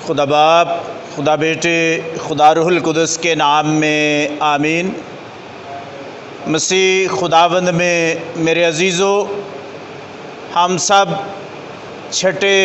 خدا باپ، خدا بیٹے، خدا روح القدس کے نام میں آمین۔ مسیح خداوند میں میرے عزیزو، ہم سب چھٹے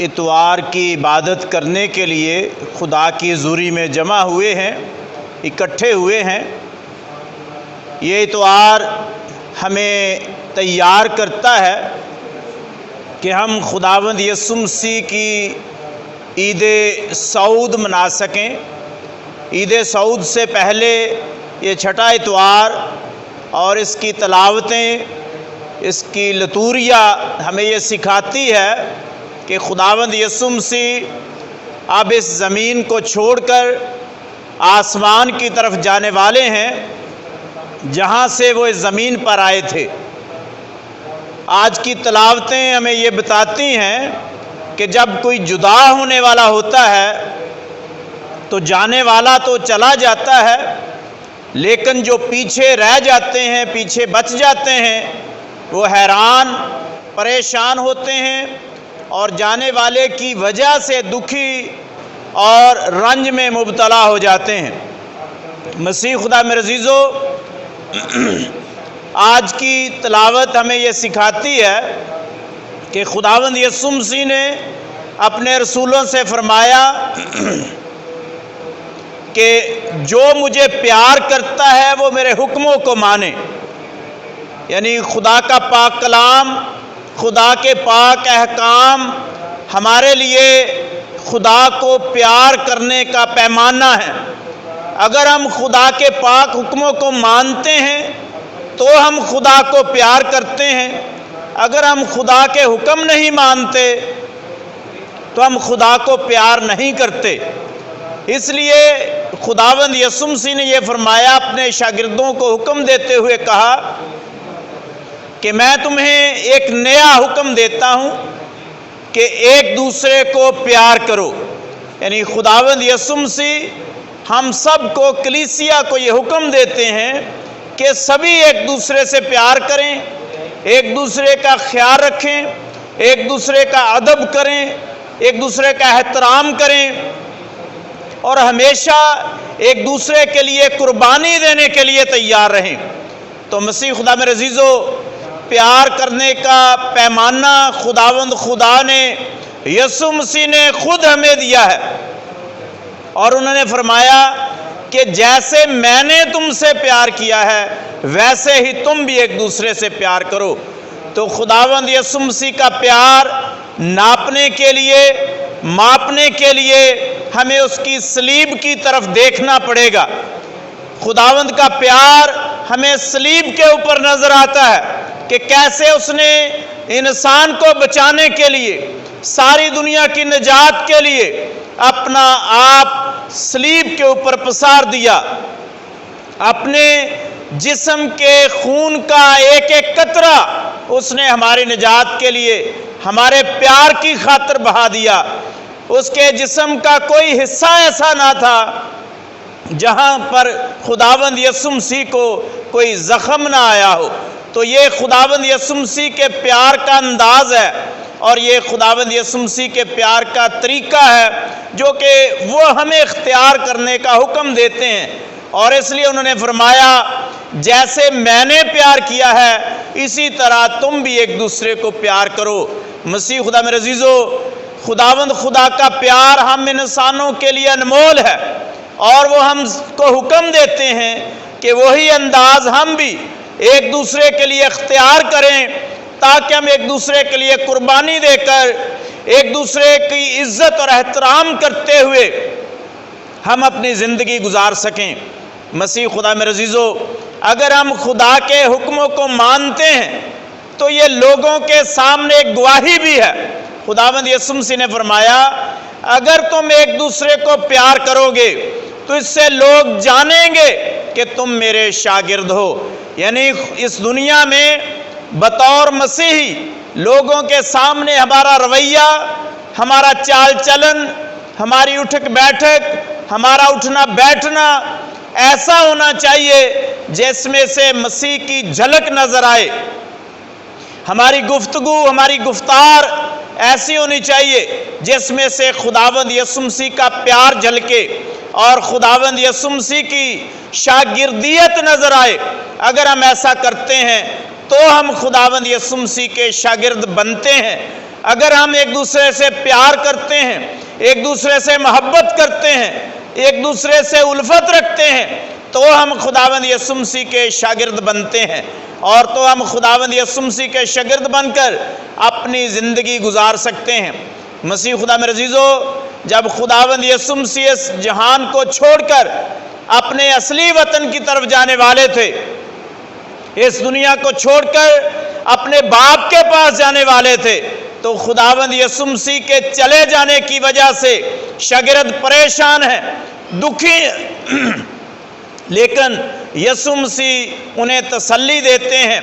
اتوار کی عبادت کرنے کے لیے خدا کی حضوری میں جمع ہوئے ہیں، اکٹھے ہوئے ہیں۔ یہ اتوار ہمیں تیار کرتا ہے کہ ہم خداوند یسوع مسیح کی عید سعود منا سکیں۔ عید سعود سے پہلے یہ چھٹا اتوار اور اس کی تلاوتیں، اس کی لطوریہ ہمیں یہ سکھاتی ہے کہ خداوند یسوع مسیح اب اس زمین کو چھوڑ کر آسمان کی طرف جانے والے ہیں، جہاں سے وہ اس زمین پر آئے تھے۔ آج کی تلاوتیں ہمیں یہ بتاتی ہیں کہ جب کوئی جدا ہونے والا ہوتا ہے تو جانے والا تو چلا جاتا ہے، لیکن جو پیچھے رہ جاتے ہیں، پیچھے بچ جاتے ہیں، وہ حیران پریشان ہوتے ہیں اور جانے والے کی وجہ سے دکھی اور رنج میں مبتلا ہو جاتے ہیں۔ مسیح خدا میرے عزیزو، آج کی تلاوت ہمیں یہ سکھاتی ہے کہ خداوند یسوع مسیح نے اپنے رسولوں سے فرمایا کہ جو مجھے پیار کرتا ہے وہ میرے حکموں کو مانے۔ یعنی خدا کا پاک کلام، خدا کے پاک احکام ہمارے لیے خدا کو پیار کرنے کا پیمانہ ہے۔ اگر ہم خدا کے پاک حکموں کو مانتے ہیں تو ہم خدا کو پیار کرتے ہیں۔ اگر ہم خدا کے حکم نہیں مانتے تو ہم خدا کو پیار نہیں کرتے۔ اس لیے خداوند یسوع مسیح نے یہ فرمایا، اپنے شاگردوں کو حکم دیتے ہوئے کہا کہ میں تمہیں ایک نیا حکم دیتا ہوں کہ ایک دوسرے کو پیار کرو۔ یعنی خداوند یسوع مسیح ہم سب کو، کلیسیا کو یہ حکم دیتے ہیں کہ سبھی ایک دوسرے سے پیار کریں، ایک دوسرے کا خیال رکھیں، ایک دوسرے کا ادب کریں، ایک دوسرے کا احترام کریں اور ہمیشہ ایک دوسرے کے لیے قربانی دینے کے لیے تیار رہیں۔ تو مسیح خدا میرے عزیزو، پیار کرنے کا پیمانہ خداوند خدا نے، یسوع مسیح نے خود ہمیں دیا ہے، اور انہوں نے فرمایا کہ جیسے میں نے تم سے پیار کیا ہے ویسے ہی تم بھی ایک دوسرے سے پیار کرو۔ تو خداوند یسوع مسیح کا پیار ناپنے کے لیے، ماپنے کے لیے ہمیں اس کی صلیب کی طرف دیکھنا پڑے گا۔ خداوند کا پیار ہمیں صلیب کے اوپر نظر آتا ہے کہ کیسے اس نے انسان کو بچانے کے لیے، ساری دنیا کی نجات کے لیے اپنا آپ صلیب کے اوپر پسار دیا۔ اپنے جسم کے خون کا ایک ایک قطرہ اس نے ہماری نجات کے لیے، ہمارے پیار کی خاطر بہا دیا۔ اس کے جسم کا کوئی حصہ ایسا نہ تھا جہاں پر خداوند یسوع مسیح کو کوئی زخم نہ آیا ہو۔ تو یہ خداوند یسوع مسیح کے پیار کا انداز ہے، اور یہ خداوند یسوع مسیح کے پیار کا طریقہ ہے جو کہ وہ ہمیں اختیار کرنے کا حکم دیتے ہیں۔ اور اس لیے انہوں نے فرمایا جیسے میں نے پیار کیا ہے اسی طرح تم بھی ایک دوسرے کو پیار کرو۔ مسیح خدا میرے عزیزو، خداوند خدا کا پیار ہم انسانوں کے لیے انمول ہے، اور وہ ہم کو حکم دیتے ہیں کہ وہی انداز ہم بھی ایک دوسرے کے لیے اختیار کریں، تاکہ ہم ایک دوسرے کے لیے قربانی دے کر، ایک دوسرے کی عزت اور احترام کرتے ہوئے ہم اپنی زندگی گزار سکیں۔ مسیح خدا میرے عزیزو، اگر ہم خدا کے حکموں کو مانتے ہیں تو یہ لوگوں کے سامنے ایک گواہی بھی ہے۔ خداوند یسوع مسیح نے فرمایا اگر تم ایک دوسرے کو پیار کرو گے تو اس سے لوگ جانیں گے کہ تم میرے شاگرد ہو۔ یعنی اس دنیا میں بطور مسیحی لوگوں کے سامنے ہمارا رویہ، ہمارا چال چلن، ہماری اٹھک بیٹھک، ہمارا اٹھنا بیٹھنا ایسا ہونا چاہیے جس میں سے مسیح کی جھلک نظر آئے۔ ہماری گفتگو، ہماری گفتار ایسی ہونی چاہیے جس میں سے خداوند یسوع مسیح کا پیار جھلکے اور خداوند یسوع مسیح کی شاگردیت نظر آئے، اگر ہم ایسا کرتے ہیں تو ہم خداوند یسوع مسیح کے شاگرد بنتے ہیں۔ اگر ہم ایک دوسرے سے پیار کرتے ہیں، ایک دوسرے سے محبت کرتے ہیں، ایک دوسرے سے الفت رکھتے ہیں، تو ہم خداوند یسوع مسیح کے شاگرد بنتے ہیں، اور تو ہم خداوند یسوع مسیح کے شاگرد بن کر اپنی زندگی گزار سکتے ہیں۔ مسیح خدا میں عزیزو، جب خداوند یسوع مسیح اس جہان کو چھوڑ کر اپنے اصلی وطن کی طرف جانے والے تھے، اس دنیا کو چھوڑ کر اپنے باپ کے پاس جانے والے تھے، تو خداوند یسوع مسیح کے چلے جانے کی وجہ سے شاگرد پریشان ہیں، دکھی ہیں، لیکن یسوع مسیح انہیں تسلی دیتے ہیں،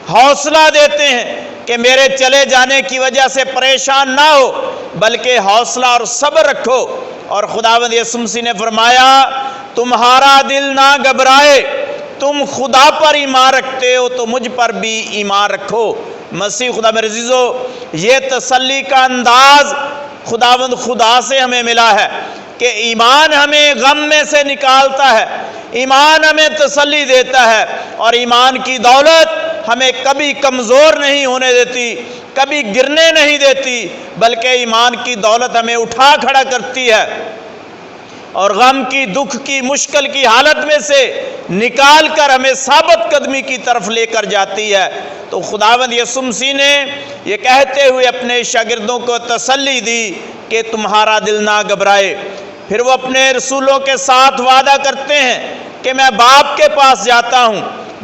حوصلہ دیتے ہیں کہ میرے چلے جانے کی وجہ سے پریشان نہ ہو، بلکہ حوصلہ اور صبر رکھو۔ اور خداوند یسوع مسیح نے فرمایا، تمہارا دل نہ گھبرائے، تم خدا پر ایمان رکھتے ہو تو مجھ پر بھی ایمان رکھو۔ مسیح خدا میرے عزیزو، یہ تسلی کا انداز خداوند خدا سے ہمیں ملا ہے کہ ایمان ہمیں غم میں سے نکالتا ہے، ایمان ہمیں تسلی دیتا ہے، اور ایمان کی دولت ہمیں کبھی کمزور نہیں ہونے دیتی، کبھی گرنے نہیں دیتی، بلکہ ایمان کی دولت ہمیں اٹھا کھڑا کرتی ہے اور غم کی، دکھ کی، مشکل کی حالت میں سے نکال کر ہمیں ثابت قدمی کی طرف لے کر جاتی ہے۔ تو خداوند یسوع مسیح نے یہ کہتے ہوئے اپنے شاگردوں کو تسلی دی کہ تمہارا دل نہ گھبرائے۔ پھر وہ اپنے رسولوں کے ساتھ وعدہ کرتے ہیں کہ میں باپ کے پاس جاتا ہوں،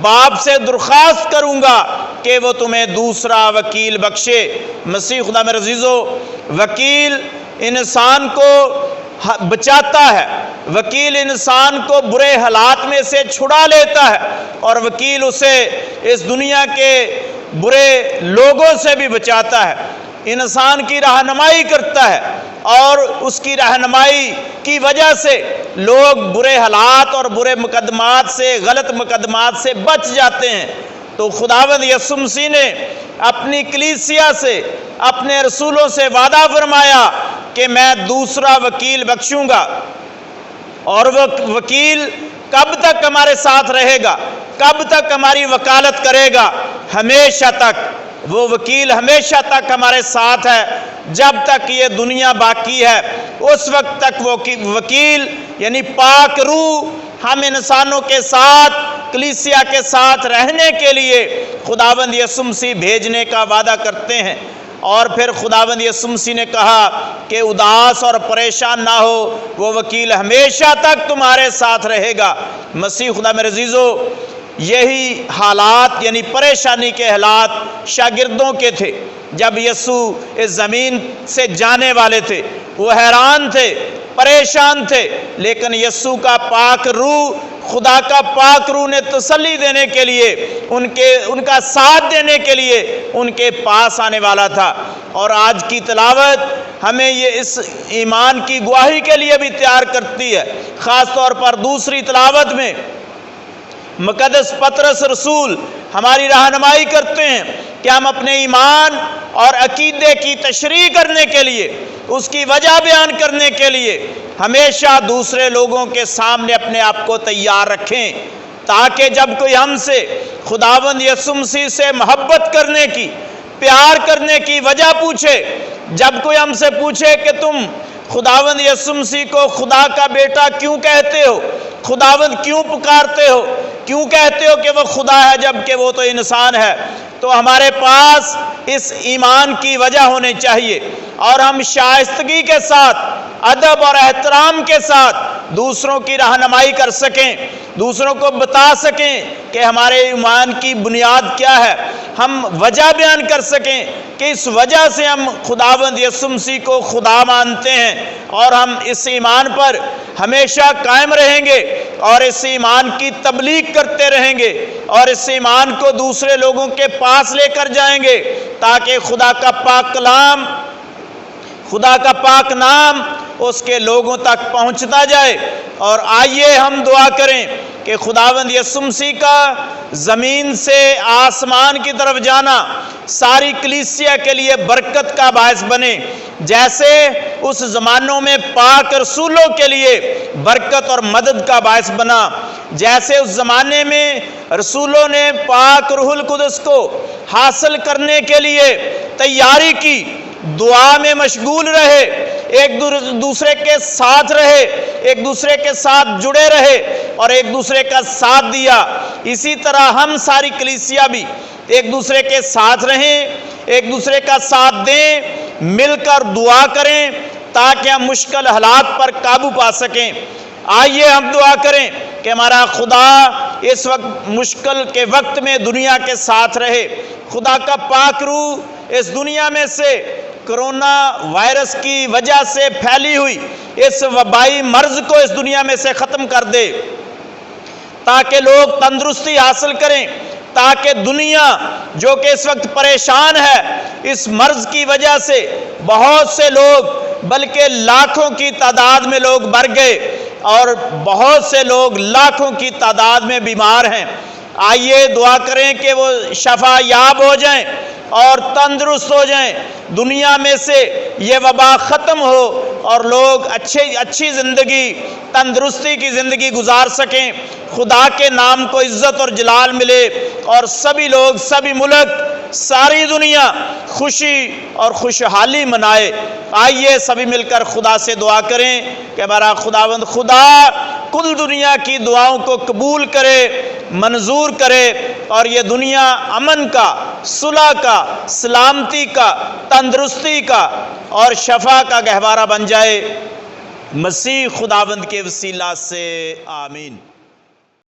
باپ سے درخواست کروں گا کہ وہ تمہیں دوسرا وکیل بخشے۔ مسیح خدا میں عزیزو، وکیل انسان کو بچاتا ہے، وکیل انسان کو برے حالات میں سے چھڑا لیتا ہے، اور وکیل اسے اس دنیا کے برے لوگوں سے بھی بچاتا ہے، انسان کی رہنمائی کرتا ہے، اور اس کی رہنمائی کی وجہ سے لوگ برے حالات اور برے مقدمات سے، غلط مقدمات سے بچ جاتے ہیں۔ تو خداوند یسوع مسیح نے اپنی کلیسیا سے، اپنے رسولوں سے وعدہ فرمایا کہ میں دوسرا وکیل بخشوں گا، اور وہ وکیل کب تک ہمارے ساتھ رہے گا، کب تک ہماری وکالت کرے گا؟ ہمیشہ تک۔ وہ وکیل ہمیشہ تک ہمارے ساتھ ہے، جب تک یہ دنیا باقی ہے اس وقت تک وہ وکیل یعنی پاک روح ہم انسانوں کے ساتھ، کلیسیا کے ساتھ رہنے کے لیے خداوند یسوع مسیح بھیجنے کا وعدہ کرتے ہیں۔ اور پھر خداوند یسوع مسیح نے کہا کہ اداس اور پریشان نہ ہو، وہ وکیل ہمیشہ تک تمہارے ساتھ رہے گا۔ مسیح خدا میرے عزیزو، یہی حالات یعنی پریشانی کے حالات شاگردوں کے تھے جب یسوع اس زمین سے جانے والے تھے۔ وہ حیران تھے، پریشان تھے، لیکن یسوع کا پاک روح، خدا کا پاک روح نے تسلی دینے کے لیے، ان کا ساتھ دینے کے لیے ان کے پاس آنے والا تھا۔ اور آج کی تلاوت ہمیں یہ اس ایمان کی گواہی کے لیے بھی تیار کرتی ہے۔ خاص طور پر دوسری تلاوت میں مقدس پطرس رسول ہماری رہنمائی کرتے ہیں کہ ہم اپنے ایمان اور عقیدے کی تشریح کرنے کے لیے، اس کی وجہ بیان کرنے کے لیے ہمیشہ دوسرے لوگوں کے سامنے اپنے آپ کو تیار رکھیں، تاکہ جب کوئی ہم سے خداوند یسوع مسیح سے محبت کرنے کی، پیار کرنے کی وجہ پوچھے، جب کوئی ہم سے پوچھے کہ تم خداوند یسوع مسیح کو خدا کا بیٹا کیوں کہتے ہو، خداوند کیوں پکارتے ہو، کیوں کہتے ہو کہ وہ خدا ہے جبکہ وہ تو انسان ہے، تو ہمارے پاس اس ایمان کی وجہ ہونی چاہیے، اور ہم شائستگی کے ساتھ، ادب اور احترام کے ساتھ دوسروں کی رہنمائی کر سکیں، دوسروں کو بتا سکیں کہ ہمارے ایمان کی بنیاد کیا ہے، ہم وجہ بیان کر سکیں کہ اس وجہ سے ہم خداوند یسوع مسیح کو خدا مانتے ہیں، اور ہم اس ایمان پر ہمیشہ قائم رہیں گے، اور اس ایمان کی تبلیغ کرتے رہیں گے، اور اس ایمان کو دوسرے لوگوں کے پاس لے کر جائیں گے، تاکہ خدا کا پاک کلام، خدا کا پاک نام اس کے لوگوں تک پہنچتا جائے۔ اور آئیے ہم دعا کریں کہ خداوند یسوع مسیح کا زمین سے آسمان کی طرف جانا ساری کلیسیا کے لیے برکت کا باعث بنے، جیسے اس زمانوں میں پاک رسولوں کے لیے برکت اور مدد کا باعث بنا، جیسے اس زمانے میں رسولوں نے پاک روح القدس کو حاصل کرنے کے لیے تیاری کی، دعا میں مشغول رہے، ایک دوسرے کے ساتھ رہے، ایک دوسرے کے ساتھ جڑے رہے اور ایک دوسرے کا ساتھ دیا۔ اسی طرح ہم ساری کلیسیا بھی ایک دوسرے کے ساتھ رہیں، ایک دوسرے کا ساتھ دیں، مل کر دعا کریں تاکہ ہم مشکل حالات پر قابو پا سکیں۔ آئیے ہم دعا کریں کہ ہمارا خدا اس وقت مشکل کے وقت میں دنیا کے ساتھ رہے۔ خدا کا پاک روح اس دنیا میں سے کرونا وائرس کی وجہ سے پھیلی ہوئی اس وبائی مرض کو اس دنیا میں سے ختم کر دے، تاکہ لوگ تندرستی حاصل کریں، تاکہ دنیا جو کہ اس وقت پریشان ہے اس مرض کی وجہ سے، بہت سے لوگ بلکہ لاکھوں کی تعداد میں لوگ مر گئے اور بہت سے لوگ لاکھوں کی تعداد میں بیمار ہیں۔ آئیے دعا کریں کہ وہ شفا یاب ہو جائیں اور تندرست ہو جائیں، دنیا میں سے یہ وبا ختم ہو اور لوگ اچھی زندگی، تندرستی کی زندگی گزار سکیں، خدا کے نام کو عزت اور جلال ملے اور سبھی لوگ، سبھی ملک، ساری دنیا خوشی اور خوشحالی منائے۔ آئیے سبھی مل کر خدا سے دعا کریں کہ ہمارا خداوند خدا کل دنیا کی دعاؤں کو قبول کرے، منظور کرے اور یہ دنیا امن کا، صلح کا، سلامتی کا، تندرستی کا اور شفا کا گہوارہ بن جائے، مسیح خداوند کے وسیلہ سے آمین۔